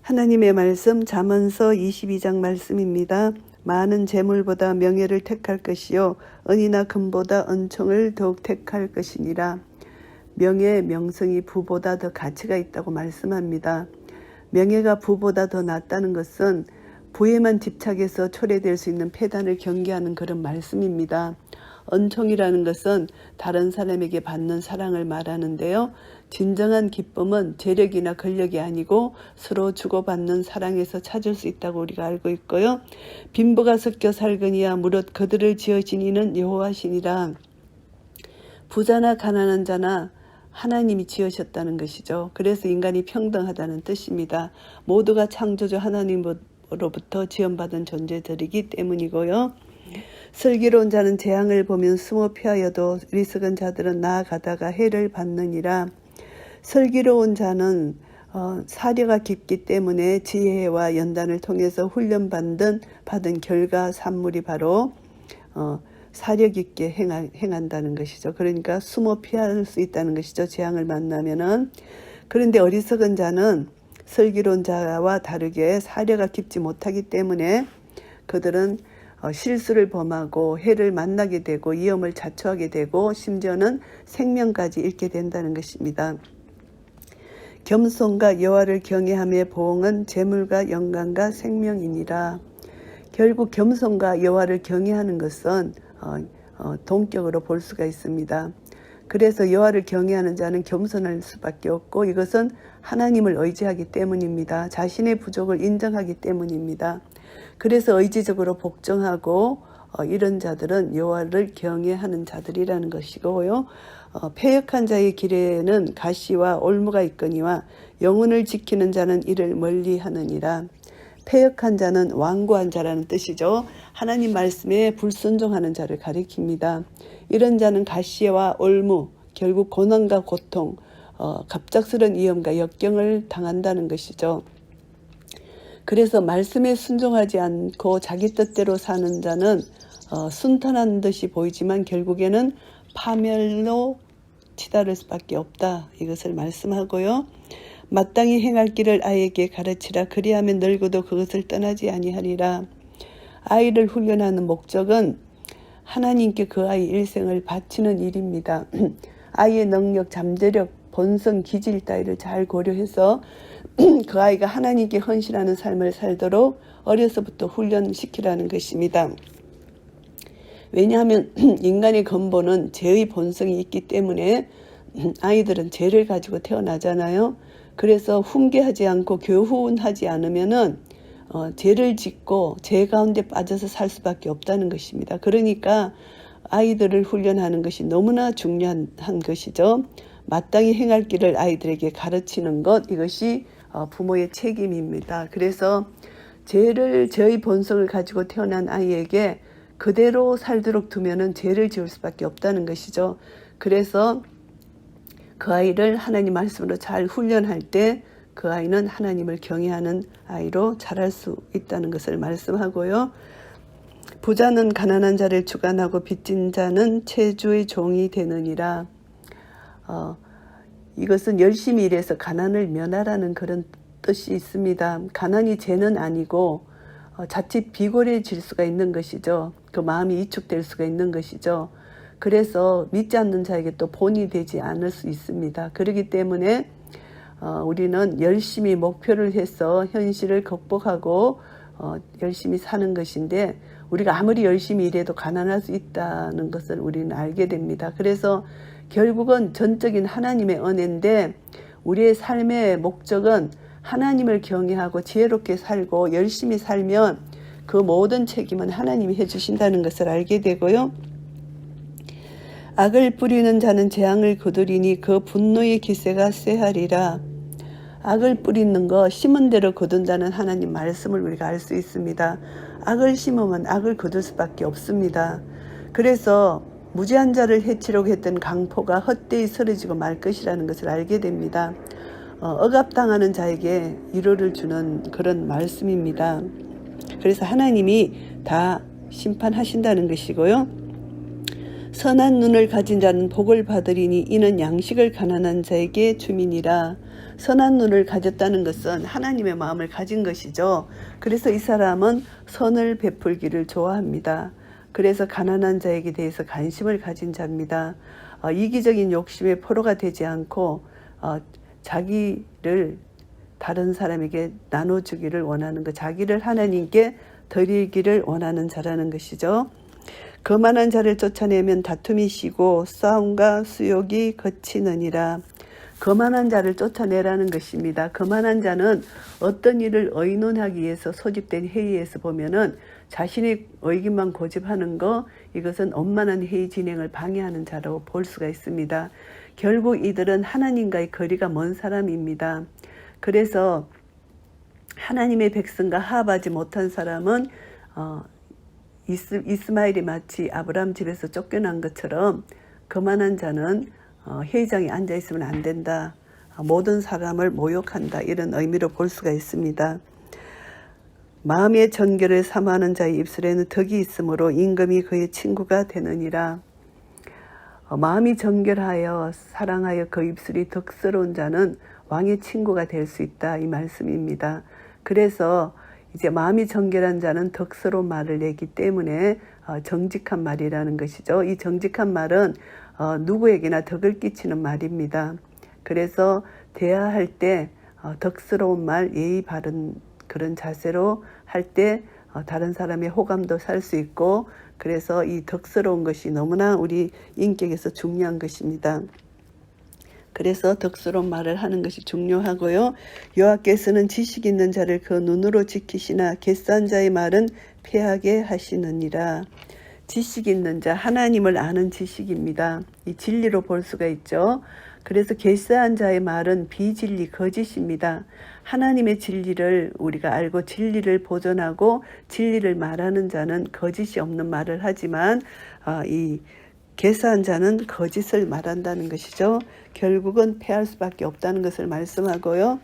하나님의 말씀 잠언서 22장 말씀입니다. 많은 재물보다 명예를 택할 것이요 은이나 금보다 은총을 더욱 택할 것이니라. 명예, 명성이 부보다 더 가치가 있다고 말씀합니다. 명예가 부보다 더 낫다는 것은 부에만 집착해서 초래될 수 있는 폐단을 경계하는 그런 말씀입니다. 은총이라는 것은 다른 사람에게 받는 사랑을 말하는데요. 진정한 기쁨은 재력이나 권력이 아니고 서로 주고받는 사랑에서 찾을 수 있다고 우리가 알고 있고요. 빈부가 섞여 살거니와 무릇 그들을 지으신 이는 여호와시니라. 부자나 가난한 자나 하나님이 지으셨다는 것이죠. 그래서 인간이 평등하다는 뜻입니다. 모두가 창조주 하나님으로부터 지원받은 존재들이기 때문이고요. 슬기로운 자는 재앙을 보면 숨어 피하여도 어리석은 자들은 나아가다가 해를 받느니라. 슬기로운 자는 사려가 깊기 때문에 지혜와 연단을 통해서 훈련받은 결과 산물이 바로 사려 깊게 행한다는 것이죠. 그러니까 숨어 피할 수 있다는 것이죠. 재앙을 만나면은. 그런데 어리석은 자는 슬기로운 자와 다르게 사려가 깊지 못하기 때문에 그들은 실수를 범하고 해를 만나게 되고 위험을 자초하게 되고 심지어는 생명까지 잃게 된다는 것입니다. 겸손과 여호와를 경외함의 보응은 재물과 영광과 생명이니라. 결국 겸손과 여호와를 경외하는 것은 동격으로 볼 수가 있습니다. 그래서 여호와를 경외하는 자는 겸손할 수밖에 없고 이것은 하나님을 의지하기 때문입니다. 자신의 부족을 인정하기 때문입니다. 그래서 의지적으로 복종하고 이런 자들은 여호와를 경외하는 자들이라는 것이고요. 패역한 자의 길에는 가시와 올무가 있거니와 영혼을 지키는 자는 이를 멀리하느니라. 패역한 자는 완고한 자라는 뜻이죠. 하나님 말씀에 불순종하는 자를 가리킵니다. 이런 자는 가시와 올무, 결국 고난과 고통, 갑작스런 위험과 역경을 당한다는 것이죠. 그래서 말씀에 순종하지 않고 자기 뜻대로 사는 자는 순탄한 듯이 보이지만 결국에는 파멸로 치달을 수밖에 없다. 이것을 말씀하고요. 마땅히 행할 길을 아이에게 가르치라. 그리하면 늙어도 그것을 떠나지 아니하리라. 아이를 훈련하는 목적은 하나님께 그 아이 일생을 바치는 일입니다. 아이의 능력, 잠재력, 본성, 기질 따위를 잘 고려해서 그 아이가 하나님께 헌신하는 삶을 살도록 어려서부터 훈련시키라는 것입니다. 왜냐하면 인간의 근본은 죄의 본성이 있기 때문에 아이들은 죄를 가지고 태어나잖아요. 그래서 훈계하지 않고 교훈하지 않으면은 죄를 짓고 죄 가운데 빠져서 살 수밖에 없다는 것입니다. 그러니까 아이들을 훈련하는 것이 너무나 중요한 것이죠. 마땅히 행할 길을 아이들에게 가르치는 것, 이것이 부모의 책임입니다. 그래서 죄의 본성을 가지고 태어난 아이에게 그대로 살도록 두면은 죄를 지을 수밖에 없다는 것이죠. 그래서 그 아이를 하나님 말씀으로 잘 훈련할 때 그 아이는 하나님을 경외하는 아이로 자랄 수 있다는 것을 말씀하고요. 부자는 가난한 자를 주관하고 빚진 자는 채주의 종이 되느니라. 이것은 열심히 일해서 가난을 면하라는 그런 뜻이 있습니다. 가난이 죄는 아니고 자칫 비굴해질 수가 있는 것이죠. 그 마음이 위축될 수가 있는 것이죠. 그래서 믿지 않는 자에게 또 본이 되지 않을 수 있습니다. 그렇기 때문에 우리는 열심히 목표를 해서 현실을 극복하고 열심히 사는 것인데 우리가 아무리 열심히 일해도 가난할 수 있다는 것을 우리는 알게 됩니다. 그래서 결국은 전적인 하나님의 은혜인데 우리의 삶의 목적은 하나님을 경외하고 지혜롭게 살고 열심히 살면 그 모든 책임은 하나님이 해주신다는 것을 알게 되고요. 악을 뿌리는 자는 재앙을 거두리니 그 분노의 기세가 쇠하리라. 악을 뿌리는 거 심은 대로 거둔 자는 하나님 말씀을 우리가 알 수 있습니다. 악을 심으면 악을 거둘 수밖에 없습니다. 그래서 무지한 자를 해치려고 했던 강포가 헛되이 쓰러지고 말 것이라는 것을 알게 됩니다. 억압당하는 자에게 위로를 주는 그런 말씀입니다. 그래서 하나님이 다 심판하신다는 것이고요. 선한 눈을 가진 자는 복을 받으리니 이는 양식을 가난한 자에게 주민이라. 선한 눈을 가졌다는 것은 하나님의 마음을 가진 것이죠. 그래서 이 사람은 선을 베풀기를 좋아합니다. 그래서 가난한 자에게 대해서 관심을 가진 자입니다. 이기적인 욕심의 포로가 되지 않고 자기를 다른 사람에게 나눠주기를 원하는 것, 자기를 하나님께 드리기를 원하는 자라는 것이죠. 거만한 자를 쫓아내면 다툼이 시고 싸움과 수욕이 거치느니라. 거만한 자를 쫓아내라는 것입니다. 거만한 자는 어떤 일을 의논하기 위해서 소집된 회의에서 보면은 자신의 의견만 고집하는 거, 이것은 원만한 회의 진행을 방해하는 자로 볼 수가 있습니다. 결국 이들은 하나님과의 거리가 먼 사람입니다. 그래서 하나님의 백성과 화합하지 못한 사람은 이스마엘이 마치 아브라함 집에서 쫓겨난 것처럼 거만한 자는 회의장에 앉아있으면 안 된다. 모든 사람을 모욕한다. 이런 의미로 볼 수가 있습니다. 마음의 정결을 사모하는 자의 입술에는 덕이 있으므로 임금이 그의 친구가 되느니라. 마음이 정결하여 사랑하여 그 입술이 덕스러운 자는 왕의 친구가 될 수 있다. 이 말씀입니다. 그래서 이제 마음이 정결한 자는 덕스러운 말을 내기 때문에 정직한 말이라는 것이죠. 이 정직한 말은 누구에게나 덕을 끼치는 말입니다. 그래서 대화할 때 덕스러운 말, 예의 바른 그런 자세로 할 때 다른 사람의 호감도 살 수 있고, 그래서 이 덕스러운 것이 너무나 우리 인격에서 중요한 것입니다. 그래서 덕스러운 말을 하는 것이 중요하고요. 여호와께서는 지식 있는 자를 그 눈으로 지키시나 갯산 자의 말은 패하게 하시느니라. 지식 있는 자, 하나님을 아는 지식입니다. 이 진리로 볼 수가 있죠. 그래서 갯산 자의 말은 비진리, 거짓입니다. 하나님의 진리를 우리가 알고 진리를 보존하고 진리를 말하는 자는 거짓이 없는 말을 하지만 이 갯산 자는 거짓을 말한다는 것이죠. 결국은 패할 수밖에 없다는 것을 말씀하고요.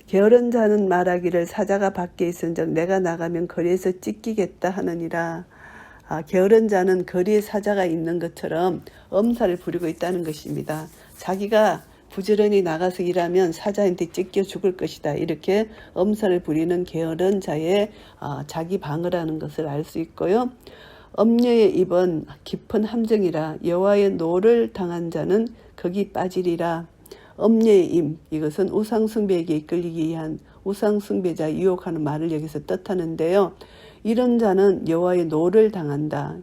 게으른 자는 말하기를 사자가 밖에 있은즉 내가 나가면 거리에서 찢기겠다 하느니라. 게으른 자는 거리에 사자가 있는 것처럼 엄살을 부리고 있다는 것입니다. 자기가 부지런히 나가서 일하면 사자한테 찢겨 죽을 것이다. 이렇게 엄살을 부리는 게으른 자의 자기 방어라는 것을 알 수 있고요. 엄녀의 입은 깊은 함정이라 여호와의 노를 당한 자는 거기 빠지리라. 엄녀의 입, 이것은 우상숭배에게 이끌리기 위한 우상숭배자 유혹하는 말을 여기서 뜻하는데요. 이런 자는 여호와의 노를 당한다.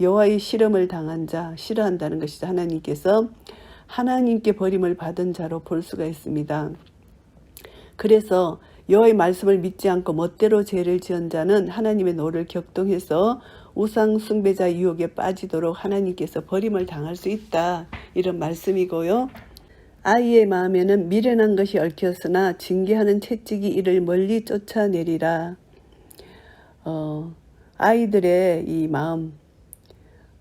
여호와의 시름을 당한 자, 싫어한다는 것이죠. 하나님께서 하나님께 버림을 받은 자로 볼 수가 있습니다. 그래서 여호와의 말씀을 믿지 않고 멋대로 죄를 지은 자는 하나님의 노를 격동해서 우상 숭배자 유혹에 빠지도록 하나님께서 버림을 당할 수 있다. 이런 말씀이고요. 아이의 마음에는 미련한 것이 얽혔으나 징계하는 채찍이 이를 멀리 쫓아내리라. 아이들의 이 마음,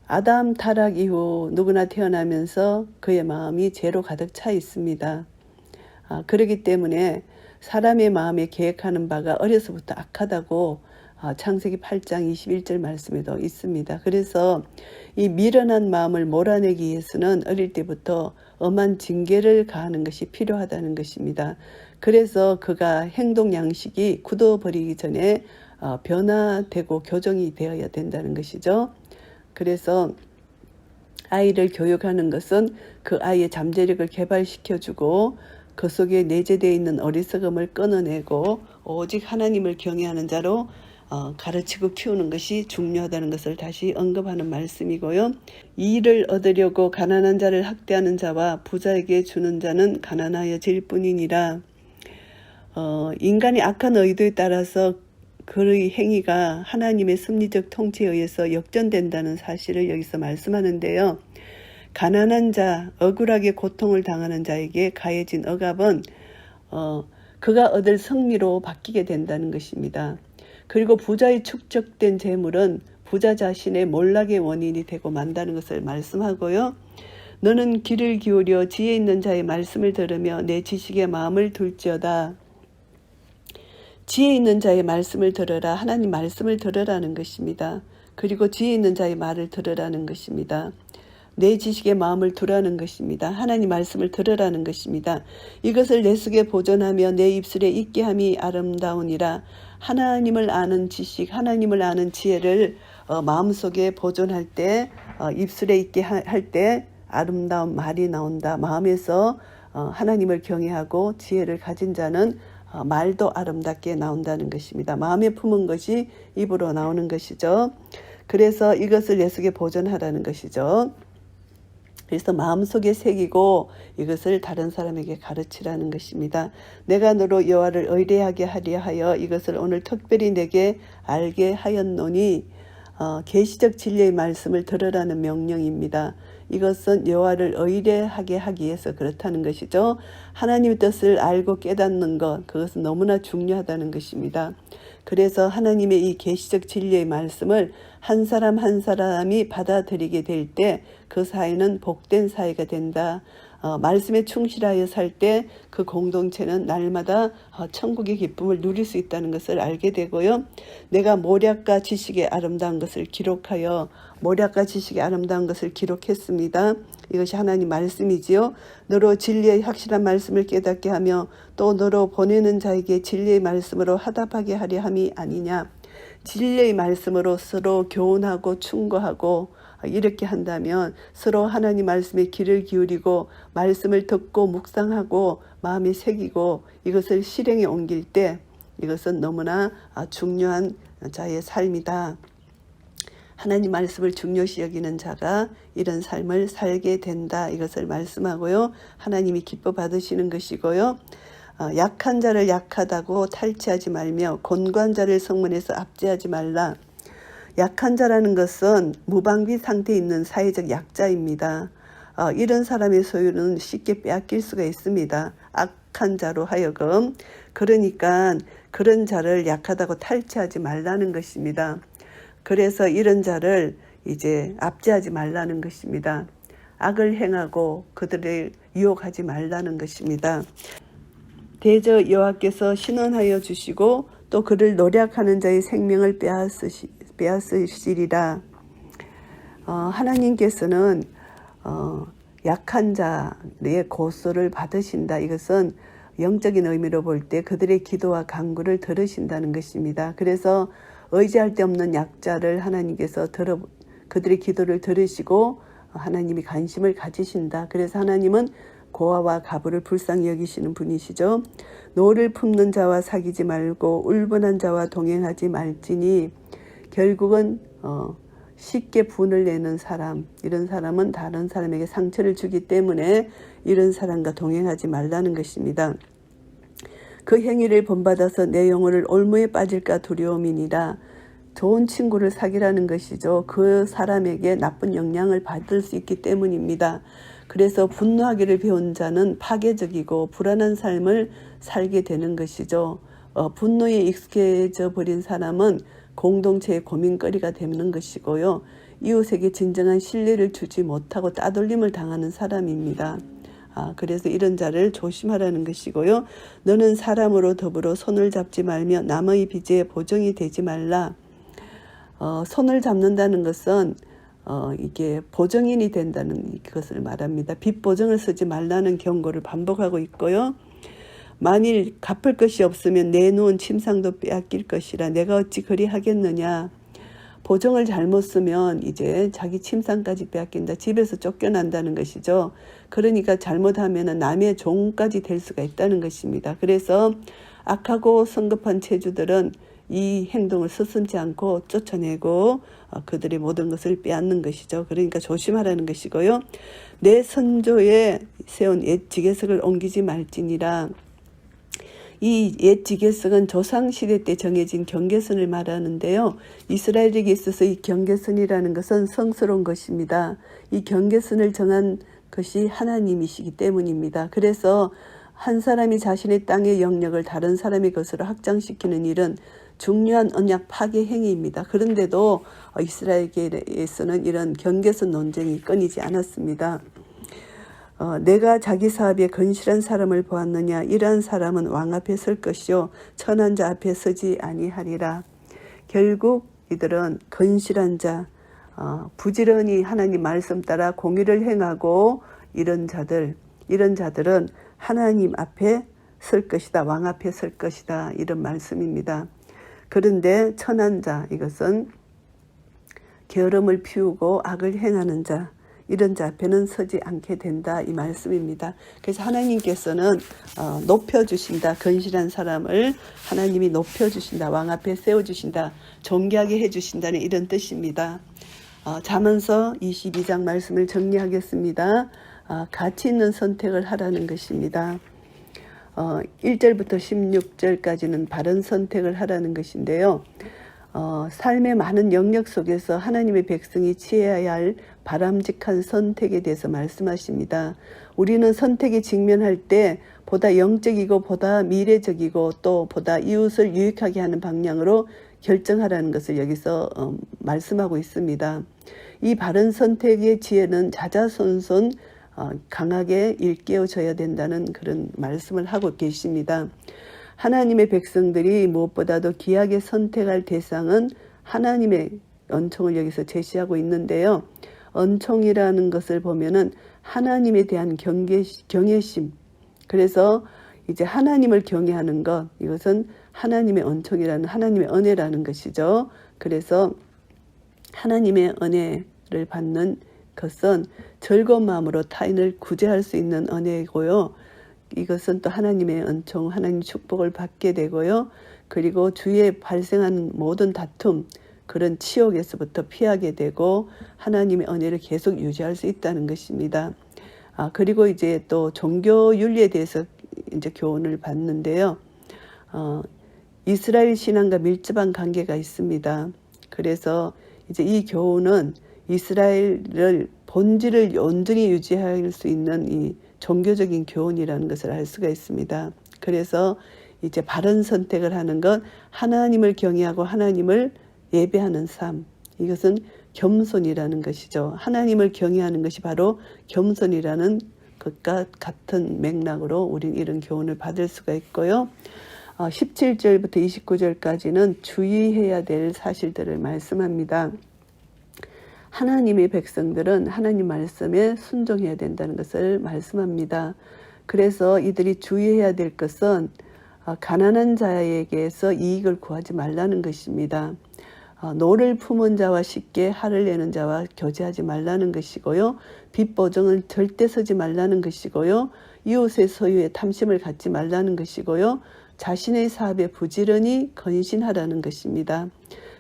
아담 타락 이후 누구나 태어나면서 그의 마음이 죄로 가득 차 있습니다. 그렇기 때문에 사람의 마음에 계획하는 바가 어려서부터 악하다고 창세기 8장 21절 말씀에도 있습니다. 그래서 이 미련한 마음을 몰아내기 위해서는 어릴 때부터 엄한 징계를 가하는 것이 필요하다는 것입니다. 그래서 그가 행동 양식이 굳어버리기 전에 변화되고 교정이 되어야 된다는 것이죠. 그래서 아이를 교육하는 것은 그 아이의 잠재력을 개발시켜주고 그 속에 내재되어 있는 어리석음을 끊어내고 오직 하나님을 경외하는 자로 가르치고 키우는 것이 중요하다는 것을 다시 언급하는 말씀이고요. 이를 얻으려고 가난한 자를 학대하는 자와 부자에게 주는 자는 가난하여질 뿐이니라. 인간이 악한 의도에 따라서 그의 행위가 하나님의 섭리적 통치에 의해서 역전된다는 사실을 여기서 말씀하는데요. 가난한 자, 억울하게 고통을 당하는 자에게 가해진 억압은 그가 얻을 성리로 바뀌게 된다는 것입니다. 그리고 부자의 축적된 재물은 부자 자신의 몰락의 원인이 되고 만다는 것을 말씀하고요. 너는 귀를 기울여 지혜 있는 자의 말씀을 들으며 내 지식에 마음을 둘지어다. 지혜 있는 자의 말씀을 들으라. 하나님 말씀을 들으라는 것입니다. 그리고 지혜 있는 자의 말을 들으라는 것입니다. 내 지식에 마음을 두라는 것입니다. 하나님 말씀을 들으라는 것입니다. 이것을 내 속에 보존하며 내 입술에 있게 함이 아름다우니라. 하나님을 아는 지식, 하나님을 아는 지혜를 마음속에 보존할 때, 입술에 있게 할 때 아름다운 말이 나온다. 마음에서 하나님을 경외하고 지혜를 가진 자는 말도 아름답게 나온다는 것입니다. 마음에 품은 것이 입으로 나오는 것이죠. 그래서 이것을 내 속에 보존하라는 것이죠. 그래서 마음속에 새기고 이것을 다른 사람에게 가르치라는 것입니다. 내가 너로 여호와를 의뢰하게 하려 하여 이것을 오늘 특별히 내게 알게 하였노니 계시적 진리의 말씀을 들으라는 명령입니다. 이것은 여호와를 의뢰하게 하기 위해서 그렇다는 것이죠. 하나님의 뜻을 알고 깨닫는 것, 그것은 너무나 중요하다는 것입니다. 그래서 하나님의 이 계시적 진리의 말씀을 한 사람 한 사람이 받아들이게 될 때 그 사회는 복된 사회가 된다. 말씀에 충실하여 살 때 그 공동체는 날마다 천국의 기쁨을 누릴 수 있다는 것을 알게 되고요. 내가 모략과 지식의 아름다운 것을 기록하여 모략과 지식의 아름다운 것을 기록했습니다. 이것이 하나님 말씀이지요. 너로 진리의 확실한 말씀을 깨닫게 하며 또 너로 보내는 자에게 진리의 말씀으로 화답하게 하려 함이 아니냐. 진리의 말씀으로 서로 교훈하고 충고하고 이렇게 한다면 서로 하나님 말씀에 귀를 기울이고 말씀을 듣고 묵상하고 마음에 새기고 이것을 실행에 옮길 때 이것은 너무나 중요한 자의 삶이다. 하나님 말씀을 중요시 여기는 자가 이런 삶을 살게 된다. 이것을 말씀하고요. 하나님이 기뻐 받으시는 것이고요. 약한 자를 약하다고 탈취하지 말며 곤고한 자를 성문에서 압제하지 말라. 약한 자라는 것은 무방비 상태에 있는 사회적 약자입니다. 이런 사람의 소유는 쉽게 빼앗길 수가 있습니다. 악한 자로 하여금. 그러니까 그런 자를 약하다고 탈취하지 말라는 것입니다. 그래서 이런 자를 이제 압제하지 말라는 것입니다. 악을 행하고 그들을 유혹하지 말라는 것입니다. 대저 여호와께서 신원하여 주시고 또 그를 노략하는 자의 생명을 빼앗으시리라. 하나님께서는 약한 자의 고소를 받으신다. 이것은 영적인 의미로 볼 때 그들의 기도와 간구를 들으신다는 것입니다. 그래서 의지할 데 없는 약자를 하나님께서 그들의 기도를 들으시고 하나님이 관심을 가지신다. 그래서 하나님은 고아와 가부를 불쌍히 여기시는 분이시죠. 노를 품는 자와 사귀지 말고 울분한 자와 동행하지 말지니 결국은 쉽게 분을 내는 사람, 이런 사람은 다른 사람에게 상처를 주기 때문에 이런 사람과 동행하지 말라는 것입니다. 그 행위를 본받아서 내 영혼을 올무에 빠질까 두려움이니라. 좋은 친구를 사귀라는 것이죠. 그 사람에게 나쁜 영향을 받을 수 있기 때문입니다. 그래서 분노하기를 배운 자는 파괴적이고 불안한 삶을 살게 되는 것이죠. 분노에 익숙해져 버린 사람은 공동체의 고민거리가 되는 것이고요. 이웃에게 진정한 신뢰를 주지 못하고 따돌림을 당하는 사람입니다. 그래서 이런 자를 조심하라는 것이고요. 너는 사람으로 더불어 손을 잡지 말며 남의 빚에 보정이 되지 말라. 손을 잡는다는 것은 이게 보정인이 된다는 것을 말합니다. 빚 보정을 쓰지 말라는 경고를 반복하고 있고요. 만일 갚을 것이 없으면 내놓은 침상도 빼앗길 것이라 내가 어찌 그리 하겠느냐. 보정을 잘못 쓰면 이제 자기 침상까지 빼앗긴다. 집에서 쫓겨난다는 것이죠. 그러니까 잘못하면 남의 종까지 될 수가 있다는 것입니다. 그래서 악하고 성급한 체주들은 이 행동을 서슴지 않고 쫓아내고 그들의 모든 것을 빼앗는 것이죠. 그러니까 조심하라는 것이고요. 내 선조에 세운 옛 지계석을 옮기지 말지니라. 이 옛 지계석은 조상시대 때 정해진 경계선을 말하는데요. 이스라엘에게 있어서 이 경계선이라는 것은 성스러운 것입니다. 이 경계선을 정한 것이 하나님이시기 때문입니다. 그래서 한 사람이 자신의 땅의 영역을 다른 사람의 것으로 확장시키는 일은 중요한 언약 파괴 행위입니다. 그런데도 이스라엘에서는 이런 경계선 논쟁이 끊이지 않았습니다. 내가 자기 사업에 건실한 사람을 보았느냐. 이러한 사람은 왕 앞에 설 것이요 천한 자 앞에 서지 아니하리라. 결국 이들은 건실한 자, 부지런히 하나님 말씀 따라 공의를 행하고 이런 자들은 하나님 앞에 설 것이다. 왕 앞에 설 것이다. 이런 말씀입니다. 그런데 천한 자, 이것은 게으름을 피우고 악을 행하는 자, 이런 자 앞에는 서지 않게 된다. 이 말씀입니다. 그래서 하나님께서는 높여주신다. 건실한 사람을 하나님이 높여주신다. 왕 앞에 세워주신다. 존귀하게 해주신다는 이런 뜻입니다. 잠언서 22장 말씀을 정리하겠습니다. 가치 있는 선택을 하라는 것입니다. 1절부터 16절까지는 바른 선택을 하라는 것인데요. 삶의 많은 영역 속에서 하나님의 백성이 취해야 할 바람직한 선택에 대해서 말씀하십니다. 우리는 선택에 직면할 때 보다 영적이고 보다 미래적이고 또 보다 이웃을 유익하게 하는 방향으로 결정하라는 것을 여기서 말씀하고 있습니다. 이 바른 선택의 지혜는 자자손손 강하게 일깨워져야 된다는 그런 말씀을 하고 계십니다. 하나님의 백성들이 무엇보다도 귀하게 선택할 대상은 하나님의 은총을 여기서 제시하고 있는데요. 은총이라는 것을 보면은 하나님에 대한 경외심. 그래서 이제 하나님을 경외하는 것, 이것은 하나님의 은총이라는 하나님의 은혜라는 것이죠. 그래서 하나님의 은혜를 받는 것은 즐거운 마음으로 타인을 구제할 수 있는 은혜이고요. 이것은 또 하나님의 은총, 하나님 축복을 받게 되고요. 그리고 주위에 발생하는 모든 다툼, 그런 치욕에서부터 피하게 되고 하나님의 은혜를 계속 유지할 수 있다는 것입니다. 그리고 이제 또 종교 윤리에 대해서 이제 교훈을 받는데요. 이스라엘 신앙과 밀접한 관계가 있습니다. 그래서 이제 이 교훈은 이스라엘을 본질을 온전히 유지할 수 있는 이 종교적인 교훈이라는 것을 알 수가 있습니다. 그래서 이제 바른 선택을 하는 것, 하나님을 경외하고 하나님을 예배하는 삶, 이것은 겸손이라는 것이죠. 하나님을 경외하는 것이 바로 겸손이라는 것과 같은 맥락으로 우린 이런 교훈을 받을 수가 있고요. 17절부터 29절까지는 주의해야 될 사실들을 말씀합니다. 하나님의 백성들은 하나님 말씀에 순종해야 된다는 것을 말씀합니다. 그래서 이들이 주의해야 될 것은 가난한 자에게서 이익을 구하지 말라는 것입니다. 노를 품은 자와 쉽게 화를 내는 자와 교제하지 말라는 것이고요. 빚보증을 절대 서지 말라는 것이고요. 이웃의 소유에 탐심을 갖지 말라는 것이고요. 자신의 사업에 부지런히 건신하라는 것입니다.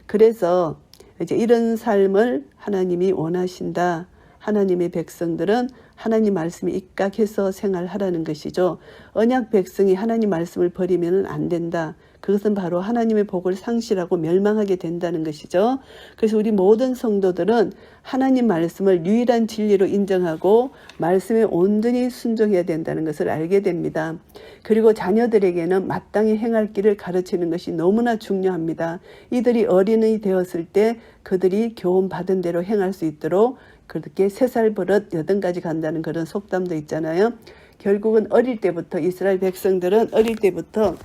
그래서 이제 이런 삶을 하나님이 원하신다. 하나님의 백성들은 하나님 말씀에 입각해서 생활하라는 것이죠. 언약 백성이 하나님 말씀을 버리면 안 된다. 그것은 바로 하나님의 복을 상실하고 멸망하게 된다는 것이죠. 그래서 우리 모든 성도들은 하나님 말씀을 유일한 진리로 인정하고 말씀에 온전히 순종해야 된다는 것을 알게 됩니다. 그리고 자녀들에게는 마땅히 행할 길을 가르치는 것이 너무나 중요합니다. 이들이 어린이 되었을 때 그들이 교훈 받은 대로 행할 수 있도록 그렇게 3살 버릇 8가지 간다는 그런 속담도 있잖아요. 결국은 어릴 때부터 이스라엘 백성들은 어릴 때부터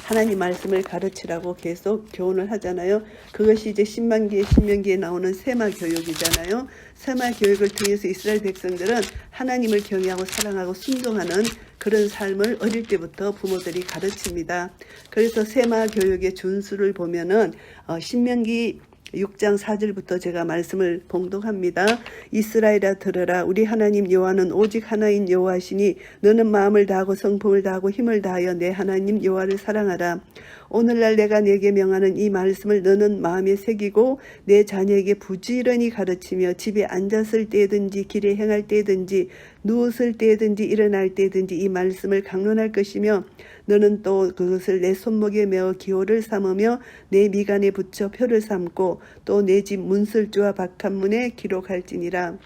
하나님 말씀을 가르치라고 계속 교훈을 하잖아요. 그것이 이제 신명기에 나오는 세마 교육이잖아요. 세마 교육을 통해서 이스라엘 백성들은 하나님을 경외하고 사랑하고 순종하는 그런 삶을 어릴 때부터 부모들이 가르칩니다. 그래서 세마 교육의 준수를 보면은 신명기 6장 4절부터 제가 말씀을 봉독합니다. 이스라엘아 들으라. 우리 하나님 여호와는 오직 하나인 여호와시니 너는 마음을 다하고 성품을 다하고 힘을 다하여 내 하나님 여호와를 사랑하라. 오늘날 내가 내게 명하는 이 말씀을 너는 마음에 새기고 내 자녀에게 부지런히 가르치며 집에 앉았을 때든지 길에 행할 때든지 누웠을 때든지 일어날 때든지 이 말씀을 강론할 것이며 너는 또 그것을 내 손목에 메어 기호를 삼으며 내 미간에 붙여 표를 삼고 또 내 집 문설주와 박한문에 기록할지니라.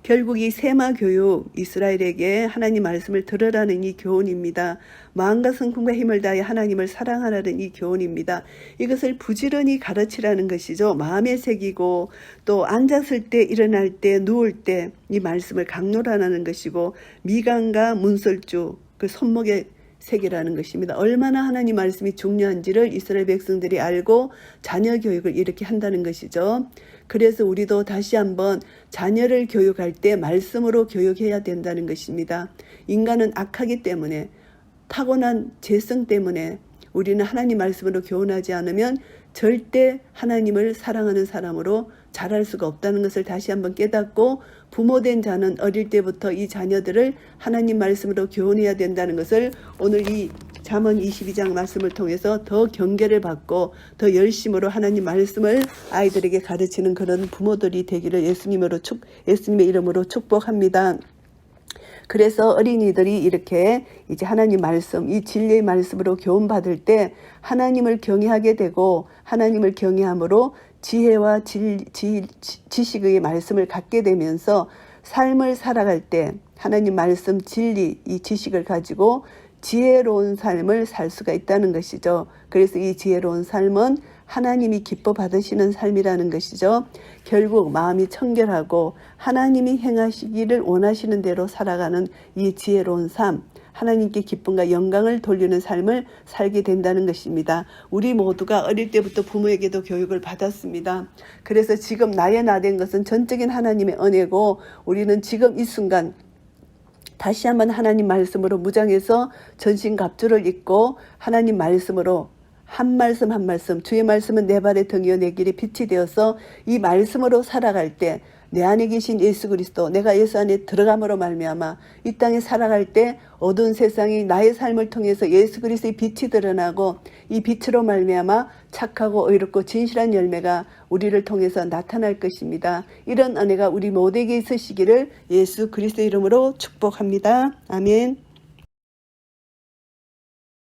결국 이 세마 교육, 이스라엘에게 하나님 말씀을 들으라는 이 교훈입니다. 마음과 성품과 힘을 다해 하나님을 사랑하라는 이 교훈입니다. 이것을 부지런히 가르치라는 것이죠. 마음에 새기고 또 앉았을 때 일어날 때 누울 때 이 말씀을 강론하라는 것이고 미간과 문설주 그 손목에 세계라는 것입니다. 얼마나 하나님 말씀이 중요한지를 이스라엘 백성들이 알고 자녀 교육을 이렇게 한다는 것이죠. 그래서 우리도 다시 한번 자녀를 교육할 때 말씀으로 교육해야 된다는 것입니다. 인간은 악하기 때문에, 타고난 죄성 때문에 우리는 하나님 말씀으로 교훈하지 않으면 절대 하나님을 사랑하는 사람으로 자랄 수가 없다는 것을 다시 한번 깨닫고, 부모된 자는 어릴 때부터 이 자녀들을 하나님 말씀으로 교훈해야 된다는 것을 오늘 이 잠언 22장 말씀을 통해서 더 경계를 받고 더 열심으로 하나님 말씀을 아이들에게 가르치는 그런 부모들이 되기를 예수님의 이름으로 축복합니다. 그래서 어린이들이 이렇게 이제 하나님 말씀, 이 진리의 말씀으로 교훈받을 때 하나님을 경외하게 되고, 하나님을 경외함으로 지혜와 지식의 말씀을 갖게 되면서 삶을 살아갈 때 하나님 말씀, 진리, 이 지식을 가지고 지혜로운 삶을 살 수가 있다는 것이죠. 그래서 이 지혜로운 삶은 하나님이 기뻐 받으시는 삶이라는 것이죠. 결국 마음이 청결하고 하나님이 행하시기를 원하시는 대로 살아가는 이 지혜로운 삶, 하나님께 기쁨과 영광을 돌리는 삶을 살게 된다는 것입니다. 우리 모두가 어릴 때부터 부모에게도 교육을 받았습니다. 그래서 지금 나의 나 된 것은 전적인 하나님의 은혜고, 우리는 지금 이 순간 다시 한번 하나님 말씀으로 무장해서 전신갑주를 입고 하나님 말씀으로 한 말씀 한 말씀, 주의 말씀은 내 발의 등이요 내 길의 빛이 되어서 이 말씀으로 살아갈 때 내 안에 계신 예수 그리스도, 내가 예수 안에 들어감으로 말미암아 이 땅에 살아갈 때 어두운 세상이 나의 삶을 통해서 예수 그리스도의 빛이 드러나고, 이 빛으로 말미암아 착하고 의롭고 진실한 열매가 우리를 통해서 나타날 것입니다. 이런 은혜가 우리 모두에게 있으시기를 예수 그리스도 이름으로 축복합니다. 아멘.